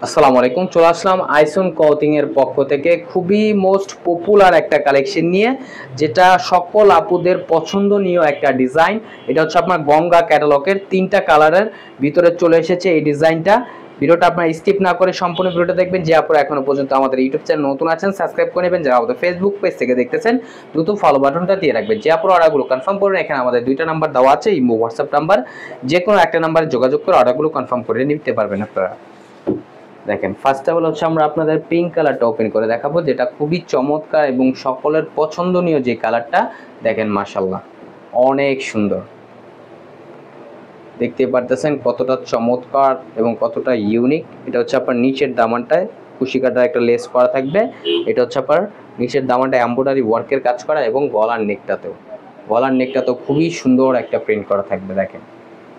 আসসালামু আলাইকুম। চলে আসলাম আইসন ক্লথিং এর পক্ষ থেকে খুবই মোস্ট পপুলার একটা কালেকশন নিয়ে, যেটা সকল আপুদের পছন্দনীয় একটা ডিজাইন। এটা হচ্ছে আপনার গঙ্গা ক্যাটালগের 3টা কালারের ভিতরে চলে এসেছে এই ডিজাইনটা। ভিডিওটা আপনার স্কিপ না করে সম্পূর্ণ ভিডিওটা দেখবেন। যে আপনারা এখনো পর্যন্ত আমাদের ইউটিউব চ্যানেল নতুন আছেন সাবস্ক্রাইব করে নেবেন, যারা আমাদের ফেসবুক পেজ থেকে দেখতেছেন দ্রুত ফলো বাটনটা দিয়ে রাখবেন। যে আপনারা অর্ডারগুলো কনফার্ম করবেন, এখানে আমাদের 2টা নাম্বার দেওয়া আছে, ইমো হোয়াটসঅ্যাপ নাম্বার, যে কোনো একটা নাম্বারে যোগাযোগ করে অর্ডারগুলো কনফার্ম করে নিতে পারবেন আপনারা। দেখেন, ফার্স্ট অফ অল হচ্ছে আমরা আপনাদের পিঙ্ক কালারটা ওপেন করে দেখাবো, যেটা খুবই চমৎকার এবং সকলের পছন্দনীয় যে কালারটা। দেখেন মাশাআল্লাহ অনেক সুন্দর, দেখতে পারতেছেন কতটা চমৎকার এবং কতটা ইউনিক। এটা হচ্ছে আপনার নিচের দামানটায় কুশি কাটার একটা লেস করা থাকবে। এটা হচ্ছে আপনার নিচের দামানটা এমব্রয়ডারি ওয়ার্কের কাজ করা এবং গলার নেকটাতেও খুবই সুন্দর একটা প্রিন্ট করা থাকবে। দেখেন,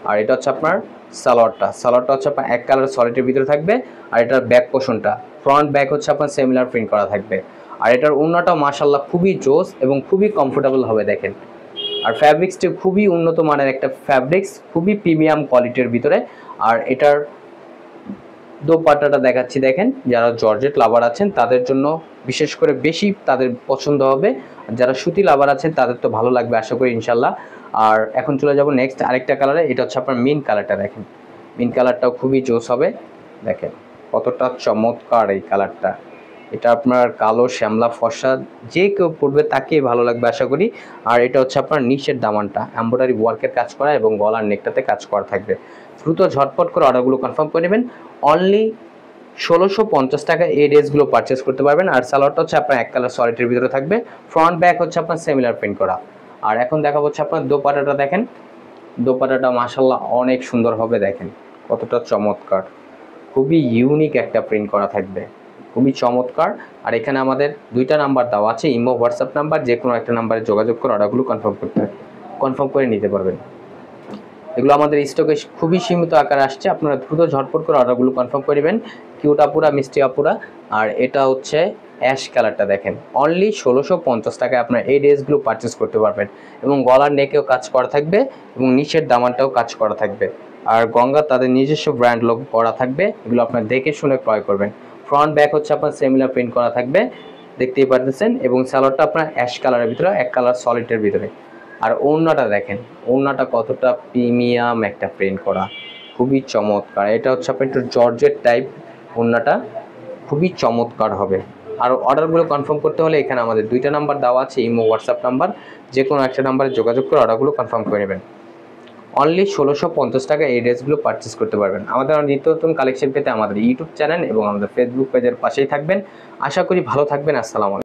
আর এটা হচ্ছে আপনার সালোয়ারটা হচ্ছে আপনার এক কালার সলিডের ভিতরে থাকবে। আর এটার ব্যাক পোর্শনটা ফ্রন্ট ব্যাক হচ্ছে আপনার সিমিলার প্রিন্ট করা থাকবে। আর এটার ওড়নাটাও মাশাআল্লাহ খুবই জোস এবং খুবই কমফোর্টেবল হবে। দেখেন, আর ফ্যাব্রিক্সটি খুবই উন্নত মানের একটা ফ্যাব্রিক্স, খুবই প্রিমিয়াম কোয়ালিটির ভিতরে। আর এটার দোপাট্টাটা দেখাচ্ছি, দেখেন যারা জর্জেট লাভার আছেন তাদের জন্য বিশেষ করে বেশি তাদের পছন্দ হবে, যারা সুতি লাভার আছেন তাদের তো ভালো লাগবে আশা করি ইনশাল্লাহ। আর এখন চলে যাব নেক্সট আরেকটা কালারে। এটা হচ্ছে আপনার মিন কালারটা। দেখেন, মিন কালারটাও খুবই জোস হবে। দেখেন কতটা চমৎকার এই কালারটা। এটা আপনার কালো শ্যামলা ফর্সা যে কেউ পড়বে তাকেই ভালো লাগবে আশা করি। আর এটা হচ্ছে আপনার নিচের দামানটা এমব্রয়ডারি ওয়ার্কের কাজ করা এবং গলার নেকটাতে কাজ করা থাকবে। দ্রুত ঝটপট করে অর্ডারগুলো কনফার্ম করে নেবেন। অনলি 1650 টাকা এই ড্রেসগুলো পারচেস করতে পারবেন। আর সালোয়ারটা হচ্ছে আপনার এক কালার সলিডের ভিতরে থাকবে, ফ্রন্ট ব্যাক হচ্ছে আপনার সিমিলার প্রিন্ট করা। আর এখন দেখাবো হচ্ছে আপনার দোপাট্টাটা। দেখেন দোপাট্টাটা মাশাআল্লাহ অনেক সুন্দর হবে। দেখেন কতটা চমৎকার, খুবই ইউনিক একটা প্রিন্ট করা থাকবে, খুবই চমৎকার। আর এখানে আমাদের 2টা নাম্বার দেওয়া আছে, ইমো হোয়াটসঅ্যাপ নাম্বার, যে কোনো একটা নাম্বারে যোগাযোগ করে অর্ডারগুলো কনফার্ম করে নিতে পারবেন। এগুলো আমাদের স্টকে খুবই সীমিত আকারে আসছে, আপনারা দ্রুত ঝটপট করে অর্ডারগুলো কনফার্ম করে নেবেন। কিউট আপুরা, মিষ্টি আপুরা। আর এটা হচ্ছে অ্যাশ কালারটা। দেখেন অনলি 1650 টাকায় আপনারা এই ড্রেসগুলো পারচেস করতে পারবেন এবং গলার নেকেও কাজ করা থাকবে এবং নিচের দামানটাও কাজ করা থাকবে। আর গঙ্গা তাদের নিজস্ব ব্র্যান্ড লোগো করা থাকবে, এগুলো আপনারা দেখে শুনে ক্রয় করবেন। ফ্রন্ট ব্যাক হচ্ছে আপনার সিমিলার প্রিন্ট করা থাকবে, দেখতেই পারতেছেন। এবং সালোয়ারটা আপনার অ্যাশ কালারের ভিতরে, এক কালার সলিডের ভিতরে। আর ওড়নাটা দেখেন, ওড়নাটা কতটা প্রিমিয়াম একটা প্রিন্ট করা, খুবই চমৎকার। এটা হচ্ছে আপনার একটু জর্জেট টাইপ, ওড়নাটা খুবই চমৎকার হবে। আর অর্ডারগুলো কনফার্ম করতে হলে এখানে আমাদের 2টা নাম্বার দেওয়া আছে, ইমো হোয়াটসঅ্যাপ নাম্বার, যে কোনো একটা নাম্বারে যোগাযোগ করে অর্ডারগুলো কনফার্ম করে নেবেন। অনলি 1650 টাকা এই ড্রেসগুলো পারচেস করতে পারবেন। আমাদের নিত্য নতুন কালেকশন পেতে আমাদের ইউটিউব চ্যানেল এবং আমাদের ফেসবুক পেজের পাশেই থাকবেন। আশা করি ভালো থাকবেন। আসসালামু আলাইকুম।